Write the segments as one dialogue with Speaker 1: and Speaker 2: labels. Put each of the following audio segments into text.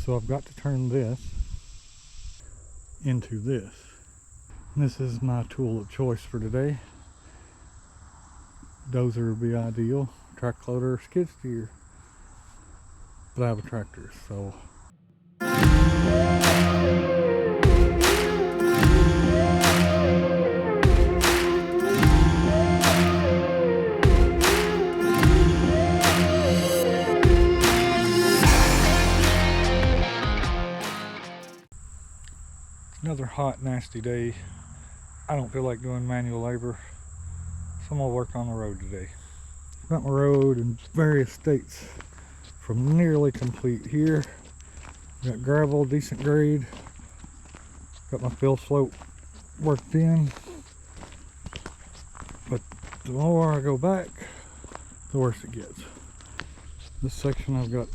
Speaker 1: So I've got to turn this into this. This is my tool of choice for today. Dozer would be ideal, track loader or skid steer. But I have a tractor, so. Another hot, nasty day. I don't feel like doing manual labor, so I'm gonna work on the road today. Got my road in various states from nearly complete here. Got gravel, decent grade. Got my fill slope worked in. But the more I go back, the worse it gets. This section I've got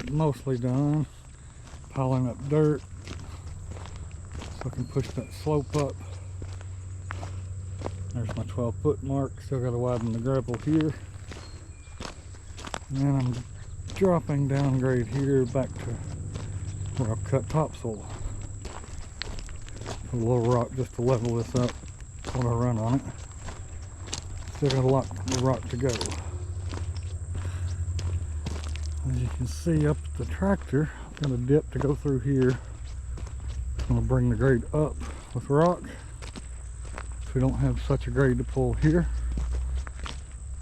Speaker 1: mostly done. Piling up dirt so I can push that slope up. There's my 12-foot mark. Still got to widen the gravel here. And then I'm dropping down grade here back to where I've cut topsoil. Put a little rock just to level this up when I run on it. Still got a lot of rock to go. As you can see up at the tractor, I've got a dip to go through here. I'm going to bring the grade up with rock. So we don't have such a grade to pull here.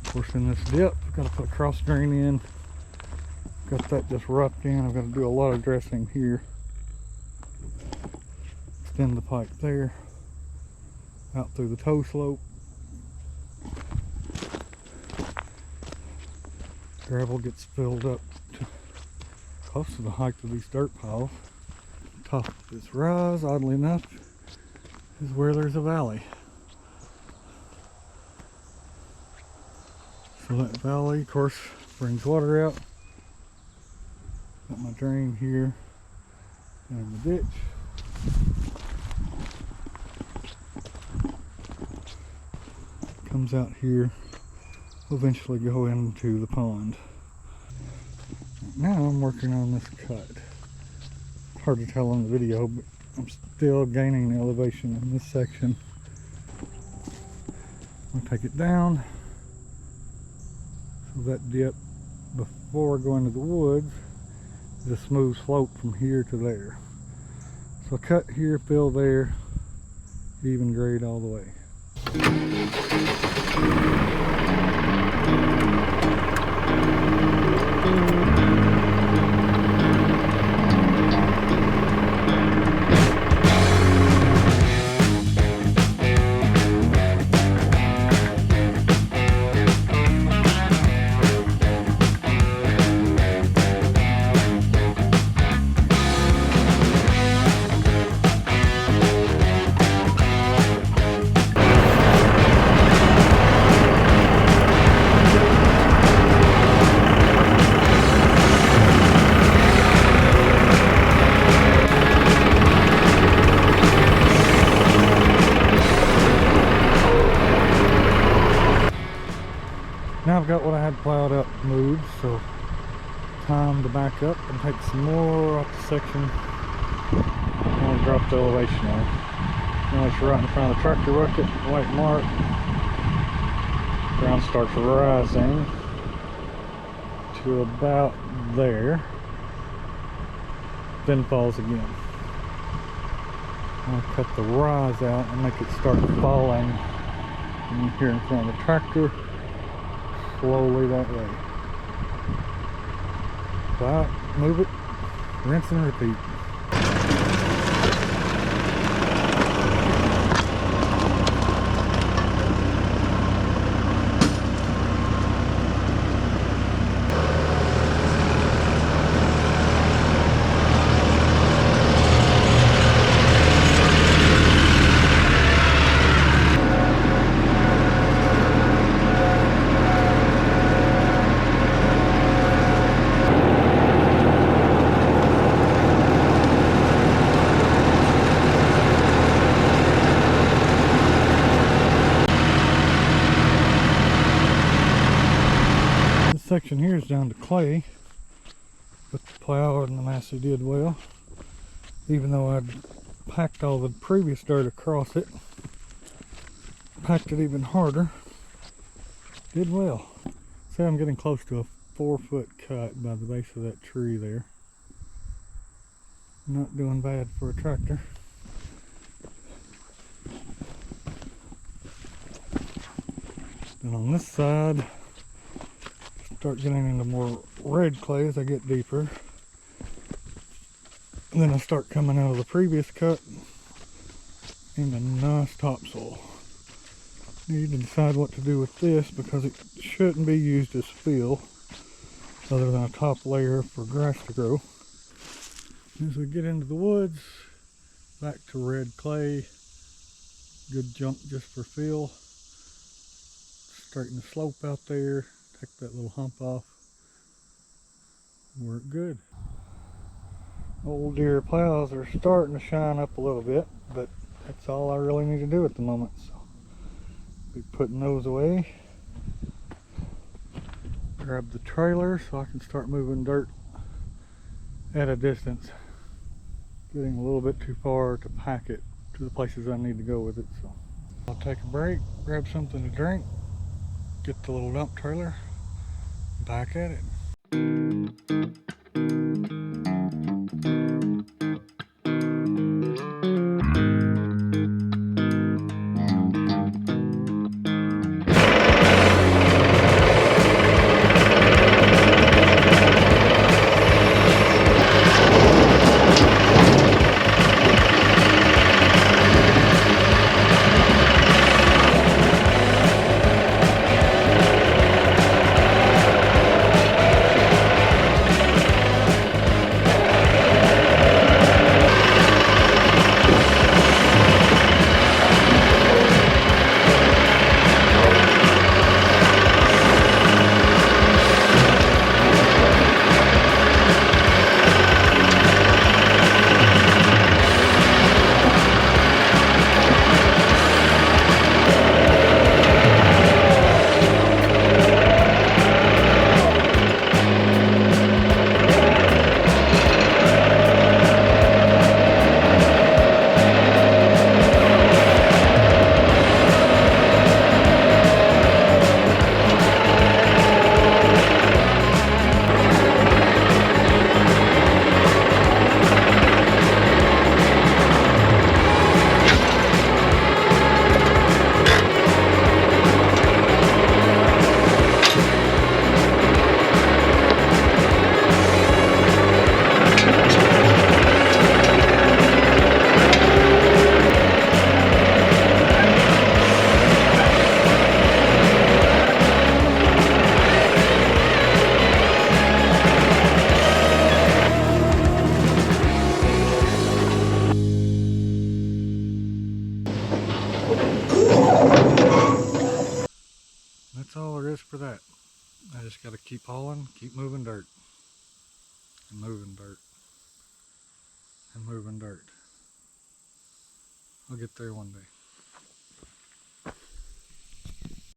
Speaker 1: Of course, in this dip, I've got to put cross drain in. Got that just roughed in. I've got to do a lot of dressing here. Extend the pipe there, out through the toe slope. Gravel gets filled up to close to the height of these dirt piles. Top of this rise, oddly enough, is where there's a valley. So that valley, of course, brings water out. Got my drain here in the ditch. Comes out here, will eventually go into the pond. Now I'm working on this cut. Hard to tell on the video, but I'm still gaining elevation in this section. I'll take it down. So that dip before going to the woods is a smooth slope from here to there. So cut here, fill there, even grade all the way. Now I've got what I had plowed up moved, so time to back up and take some more off the section. I want to drop the elevation on. Now it's right in front of the tractor bucket, white mark. Ground starts rising to about there, then falls again. I'll cut the rise out and make it start falling in here in front of the tractor. Slowly that way. Plow it, move it, rinse and repeat. Section here is down to clay. But the plow and the Massey did well. Even though I'd packed all the previous dirt across it, packed it even harder, did well. See, I'm getting close to a 4-foot cut by the base of that tree there. Not doing bad for a tractor. Then on this side, start getting into more red clay as I get deeper. And then I start coming out of the previous cut into nice topsoil. Need to decide what to do with this because it shouldn't be used as fill other than a top layer for grass to grow. As we get into the woods, back to red clay, good junk just for fill. Straighten the slope out there, take that little hump off, work good. Old deer plows are starting to shine up a little bit, but that's all I really need to do at the moment. So be putting those away. Grab the trailer so I can start moving dirt at a distance. Getting a little bit too far to pack it to the places I need to go with it. So I'll take a break, grab something to drink, get the little dump trailer, back at it. That's all there is for that. I just got to keep hauling, keep moving dirt, and moving dirt, and moving dirt. I'll get there one day.